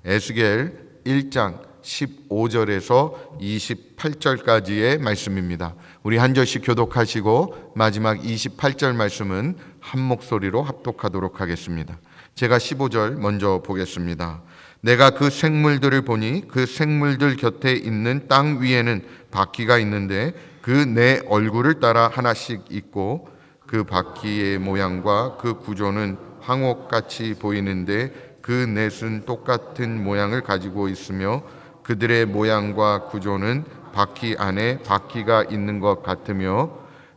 에스겔 1장 15절에서 28절까지의 말씀입니다. 우리 한 절씩 교독하시고 마지막 28절 말씀은 한 목소리로 합독하도록 하겠습니다. 제가 15절 먼저 보겠습니다. 내가 그 생물들을 보니 그 생물들 곁에 있는 땅 위에는 바퀴가 있는데 그 내 얼굴을 따라 하나씩 있고 그 바퀴의 모양과 그 구조는 황옥같이 보이는데 그 넷은 똑같은 모양을 가지고 있으며 그들의 모양과 구조는 바퀴 안에 바퀴가 있는 것 같으며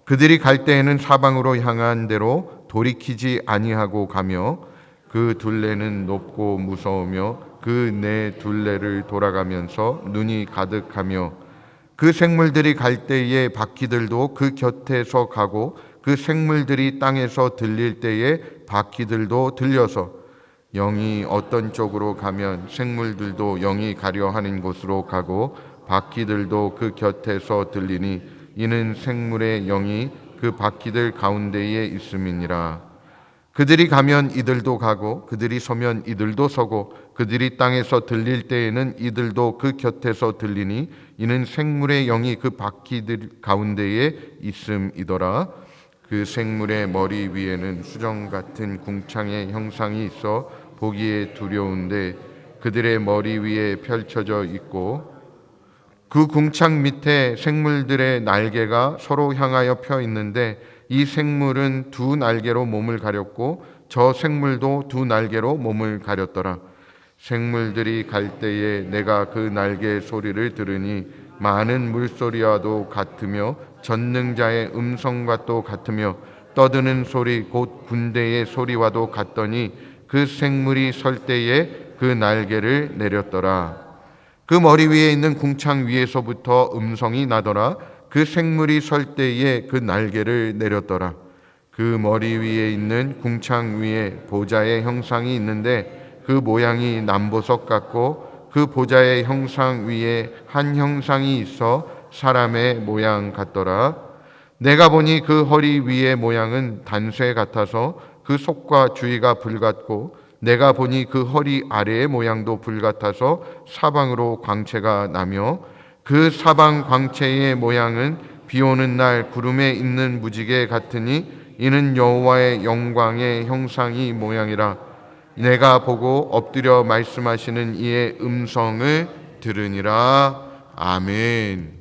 그들이 갈 때에는 사방으로 향한 대로 돌이키지 아니하고 가며 그 둘레는 높고 무서우며 그 네 둘레를 돌아가면서 눈이 가득하며 그 생물들이 갈 때에 바퀴들도 그 곁에서 가고 그 생물들이 땅에서 들릴 때에 바퀴들도 들려서 영이 어떤 쪽으로 가면 생물들도 영이 가려 하는 곳으로 가고 바퀴들도 그 곁에서 들리니 이는 생물의 영이 그 바퀴들 가운데에 있음이니라. 그들이 가면 이들도 가고 그들이 서면 이들도 서고 그들이 땅에서 들릴 때에는 이들도 그 곁에서 들리니 이는 생물의 영이 그 바퀴들 가운데에 있음이더라. 그 생물의 머리 위에는 수정 같은 궁창의 형상이 있어 보기에 두려운데 그들의 머리 위에 펼쳐져 있고 그 궁창 밑에 생물들의 날개가 서로 향하여 펴 있는데 이 생물은 두 날개로 몸을 가렸고 저 생물도 두 날개로 몸을 가렸더라. 생물들이 갈 때에 내가 그 날개의 소리를 들으니 많은 물소리와도 같으며 전능자의 음성과 또 같으며 떠드는 소리 곧 군대의 소리와도 같더니 그 생물이 설 때에 그 날개를 내렸더라. 그 머리 위에 있는 궁창 위에서부터 음성이 나더라. 그 생물이 설 때에 그 날개를 내렸더라. 그 머리 위에 있는 궁창 위에 보좌의 형상이 있는데 그 모양이 남보석 같고 그 보좌의 형상 위에 한 형상이 있어 사람의 모양 같더라. 내가 보니 그 허리 위의 모양은 단쇠 같아서 그 속과 주위가 불같고 내가 보니 그 허리 아래의 모양도 불같아서 사방으로 광채가 나며 그 사방 광채의 모양은 비 오는 날 구름에 있는 무지개 같으니 이는 여호와의 영광의 형상이 모양이라. 내가 보고 엎드려 말씀하시는 이의 음성을 들으니라. 아멘.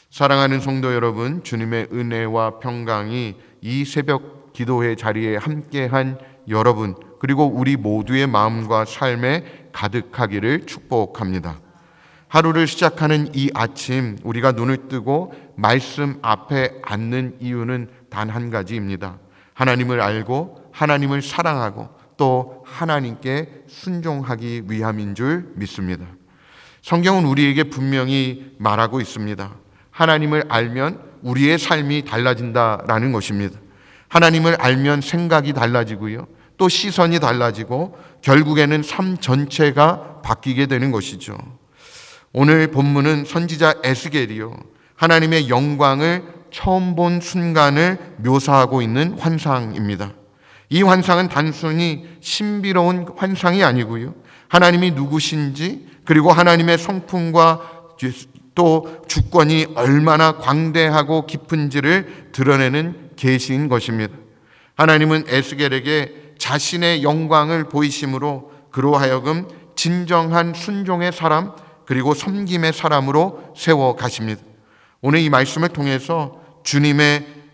사랑하는 성도 여러분, 주님의 은혜와 평강이 이 새벽 기도회 자리에 함께한 여러분 그리고 우리 모두의 마음과 삶에 가득하기를 축복합니다. 하루를 시작하는 이 아침 우리가 눈을 뜨고 말씀 앞에 앉는 이유는 단 한 가지입니다. 하나님을 알고 하나님을 사랑하고 또 하나님께 순종하기 위함인 줄 믿습니다. 성경은 우리에게 분명히 말하고 있습니다. 하나님을 알면 우리의 삶이 달라진다라는 것입니다. 하나님을 알면 생각이 달라지고요. 또 시선이 달라지고 결국에는 삶 전체가 바뀌게 되는 것이죠. 오늘 본문은 선지자 에스겔이요. 하나님의 영광을 처음 본 순간을 묘사하고 있는 환상입니다. 이 환상은 단순히 신비로운 환상이 아니고요. 하나님이 누구신지 그리고 하나님의 성품과 또 주권이 얼마나 광대하고 깊은지를 드러내는 계시인 것입니다. 하나님은 에스겔에게 자신의 영광을 보이심으로 그로 하여금 진정한 순종의 사람 그리고 섬김의 사람으로 세워 가십니다. 오늘 이 말씀을 통해서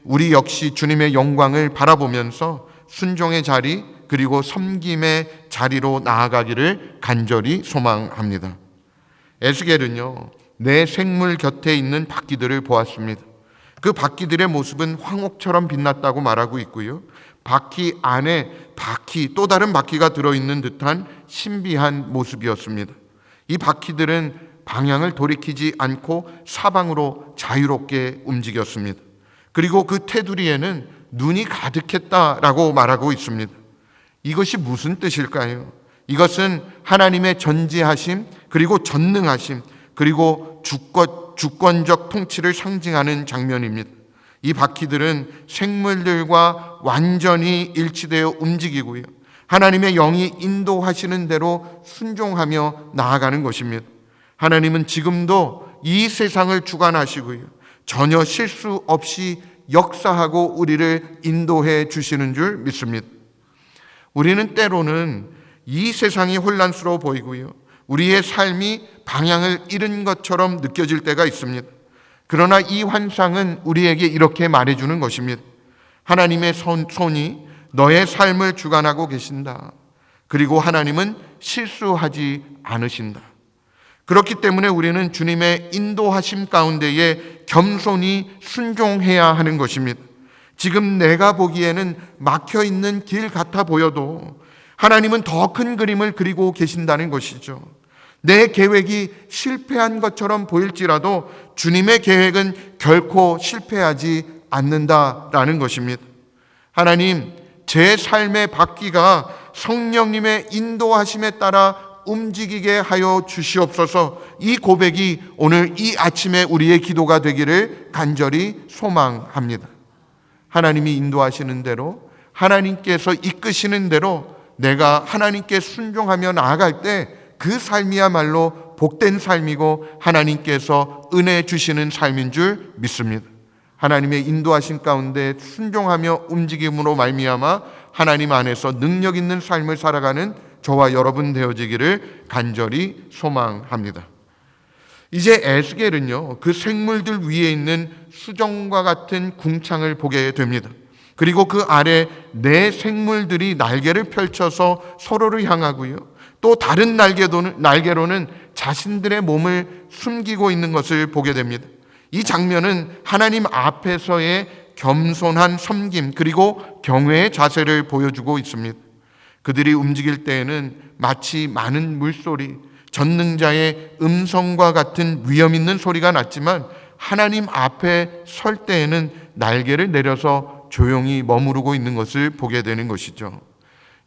우리 역시 주님의 영광을 바라보면서 순종의 자리 그리고 섬김의 자리로 나아가기를 간절히 소망합니다. 에스겔은요, 내 생물 곁에 있는 바퀴들을 보았습니다. 그 바퀴들의 모습은 황옥처럼 빛났다고 말하고 있고요. 바퀴 안에 또 다른 바퀴가 들어있는 듯한 신비한 모습이었습니다. 이 바퀴들은 방향을 돌이키지 않고 사방으로 자유롭게 움직였습니다. 그리고 그 테두리에는 눈이 가득했다라고 말하고 있습니다. 이것이 무슨 뜻일까요? 이것은 하나님의 전지하심 그리고 전능하심 그리고 주권적 통치를 상징하는 장면입니다. 이 바퀴들은 생물들과 완전히 일치되어 움직이고요. 하나님의 영이 인도하시는 대로 순종하며 나아가는 것입니다. 하나님은 지금도 이 세상을 주관하시고요, 전혀 실수 없이 역사하고 우리를 인도해 주시는 줄 믿습니다. 우리는 때로는 이 세상이 혼란스러워 보이고요, 우리의 삶이 방향을 잃은 것처럼 느껴질 때가 있습니다. 그러나 이 환상은 우리에게 이렇게 말해주는 것입니다. 하나님의 손이 너의 삶을 주관하고 계신다. 그리고 하나님은 실수하지 않으신다. 그렇기 때문에 우리는 주님의 인도하심 가운데에 겸손히 순종해야 하는 것입니다. 지금 내가 보기에는 막혀있는 길 같아 보여도 하나님은 더 큰 그림을 그리고 계신다는 것이죠. 내 계획이 실패한 것처럼 보일지라도 주님의 계획은 결코 실패하지 않는다라는 것입니다. 하나님, 제 삶의 바퀴가 성령님의 인도하심에 따라 움직이게 하여 주시옵소서. 이 고백이 오늘 이 아침에 우리의 기도가 되기를 간절히 소망합니다. 하나님이 인도하시는 대로, 하나님께서 이끄시는 대로 내가 하나님께 순종하며 나아갈 때 그 삶이야말로 복된 삶이고 하나님께서 은혜 주시는 삶인 줄 믿습니다. 하나님의 인도하심 가운데 순종하며 움직임으로 말미암아 하나님 안에서 능력 있는 삶을 살아가는 저와 여러분 되어지기를 간절히 소망합니다. 이제 에스겔은요, 그 생물들 위에 있는 수정과 같은 궁창을 보게 됩니다. 그리고 그 아래 네 생물들이 날개를 펼쳐서 서로를 향하고요, 또 다른 날개로는 자신들의 몸을 숨기고 있는 것을 보게 됩니다. 이 장면은 하나님 앞에서의 겸손한 섬김 그리고 경외의 자세를 보여주고 있습니다. 그들이 움직일 때에는 마치 많은 물소리, 전능자의 음성과 같은 위험 있는 소리가 났지만 하나님 앞에 설 때에는 날개를 내려서 조용히 머무르고 있는 것을 보게 되는 것이죠.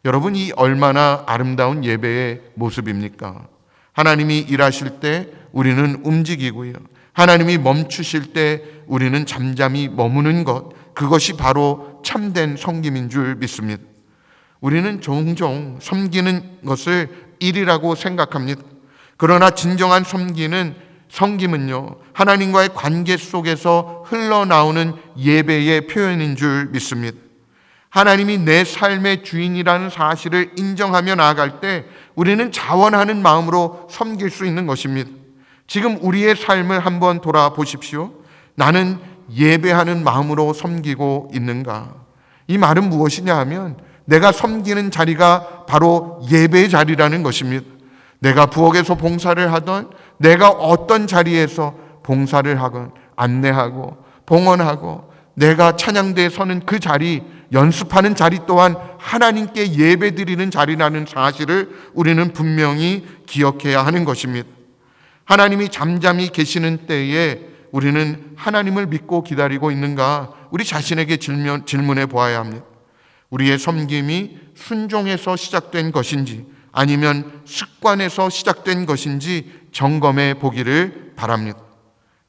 여러분, 이 얼마나 아름다운 예배의 모습입니까? 하나님이 일하실 때 우리는 움직이고요, 하나님이 멈추실 때 우리는 잠잠히 머무는 것, 그것이 바로 참된 섬김인 줄 믿습니다. 우리는 종종 섬기는 것을 일이라고 생각합니다. 그러나 진정한 섬김은요, 하나님과의 관계 속에서 흘러나오는 예배의 표현인 줄 믿습니다. 하나님이 내 삶의 주인이라는 사실을 인정하며 나아갈 때 우리는 자원하는 마음으로 섬길 수 있는 것입니다. 지금 우리의 삶을 한번 돌아보십시오. 나는 예배하는 마음으로 섬기고 있는가? 이 말은 무엇이냐 하면 내가 섬기는 자리가 바로 예배의 자리라는 것입니다. 내가 부엌에서 봉사를 하던, 내가 어떤 자리에서 봉사를 하건 안내하고 봉헌하고 내가 찬양대에 서는 그 자리, 연습하는 자리 또한 하나님께 예배드리는 자리라는 사실을 우리는 분명히 기억해야 하는 것입니다. 하나님이 잠잠히 계시는 때에 우리는 하나님을 믿고 기다리고 있는가? 우리 자신에게 질문해 보아야 합니다. 우리의 섬김이 순종에서 시작된 것인지 아니면 습관에서 시작된 것인지 점검해 보기를 바랍니다.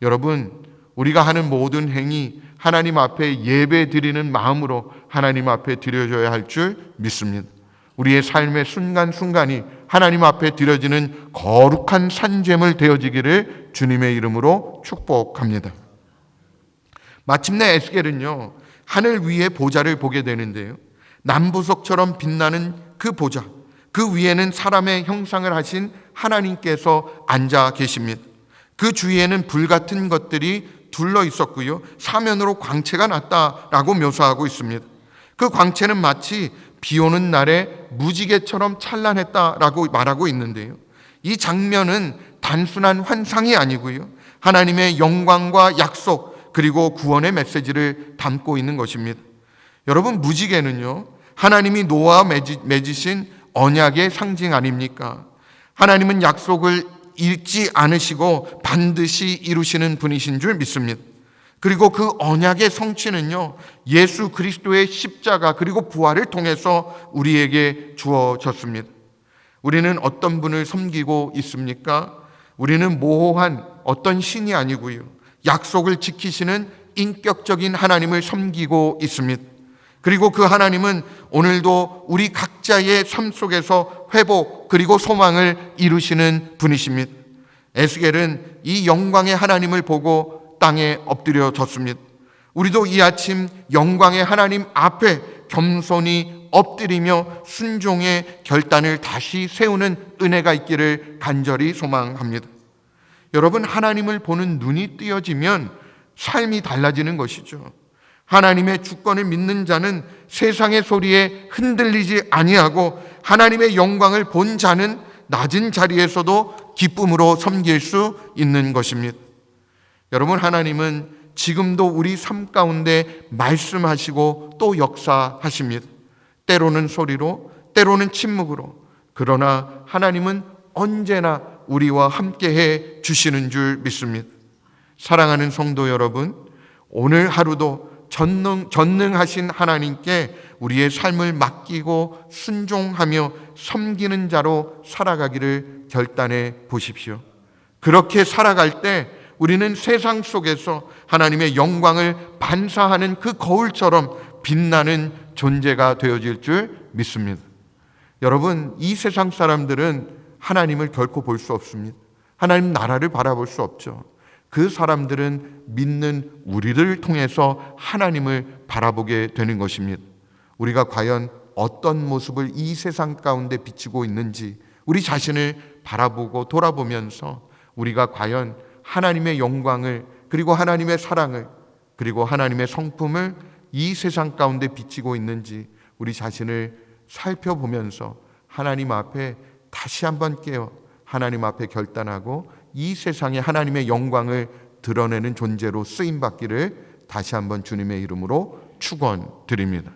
여러분, 우리가 하는 모든 행위 하나님 앞에 예배 드리는 마음으로 하나님 앞에 드려져야 할 줄 믿습니다. 우리의 삶의 순간순간이 하나님 앞에 드려지는 거룩한 산제물 되어지기를 주님의 이름으로 축복합니다. 마침내 에스겔은요, 하늘 위에 보좌를 보게 되는데요, 남부석처럼 빛나는 그 보좌, 그 위에는 사람의 형상을 하신 하나님께서 앉아 계십니다. 그 주위에는 불같은 것들이 둘러 있었고요, 사면으로 광채가 났다라고 묘사하고 있습니다. 그 광채는 마치 비 오는 날에 무지개처럼 찬란했다라고 말하고 있는데요, 이 장면은 단순한 환상이 아니고요, 하나님의 영광과 약속 그리고 구원의 메시지를 담고 있는 것입니다. 여러분, 무지개는요, 하나님이 노아와 맺으신 언약의 상징 아닙니까? 하나님은 약속을 잊지 않으시고 반드시 이루시는 분이신 줄 믿습니다. 그리고 그 언약의 성취는요, 예수 그리스도의 십자가 그리고 부활을 통해서 우리에게 주어졌습니다. 우리는 어떤 분을 섬기고 있습니까? 우리는 모호한 어떤 신이 아니고요, 약속을 지키시는 인격적인 하나님을 섬기고 있습니다. 그리고 그 하나님은 오늘도 우리 각자의 삶 속에서 회복 그리고 소망을 이루시는 분이십니다. 에스겔은 이 영광의 하나님을 보고 땅에 엎드려졌습니다. 우리도 이 아침 영광의 하나님 앞에 겸손히 엎드리며 순종의 결단을 다시 세우는 은혜가 있기를 간절히 소망합니다. 여러분, 하나님을 보는 눈이 띄어지면 삶이 달라지는 것이죠. 하나님의 주권을 믿는 자는 세상의 소리에 흔들리지 아니하고 하나님의 영광을 본 자는 낮은 자리에서도 기쁨으로 섬길 수 있는 것입니다. 여러분, 하나님은 지금도 우리 삶 가운데 말씀하시고 또 역사하십니다. 때로는 소리로, 때로는 침묵으로. 그러나 하나님은 언제나 우리와 함께해 주시는 줄 믿습니다. 사랑하는 성도 여러분, 오늘 하루도 전능하신 하나님께 우리의 삶을 맡기고 순종하며 섬기는 자로 살아가기를 결단해 보십시오. 그렇게 살아갈 때 우리는 세상 속에서 하나님의 영광을 반사하는 그 거울처럼 빛나는 존재가 되어질 줄 믿습니다. 여러분, 이 세상 사람들은 하나님을 결코 볼 수 없습니다. 하나님 나라를 바라볼 수 없죠. 그 사람들은 믿는 우리를 통해서 하나님을 바라보게 되는 것입니다. 우리가 과연 어떤 모습을 이 세상 가운데 비치고 있는지 우리 자신을 바라보고 돌아보면서 우리가 과연 하나님의 영광을 그리고 하나님의 사랑을 그리고 하나님의 성품을 이 세상 가운데 비치고 있는지 우리 자신을 살펴보면서 하나님 앞에 다시 한번 깨어 하나님 앞에 결단하고 이 세상에 하나님의 영광을 드러내는 존재로 쓰임받기를 다시 한번 주님의 이름으로 축원드립니다.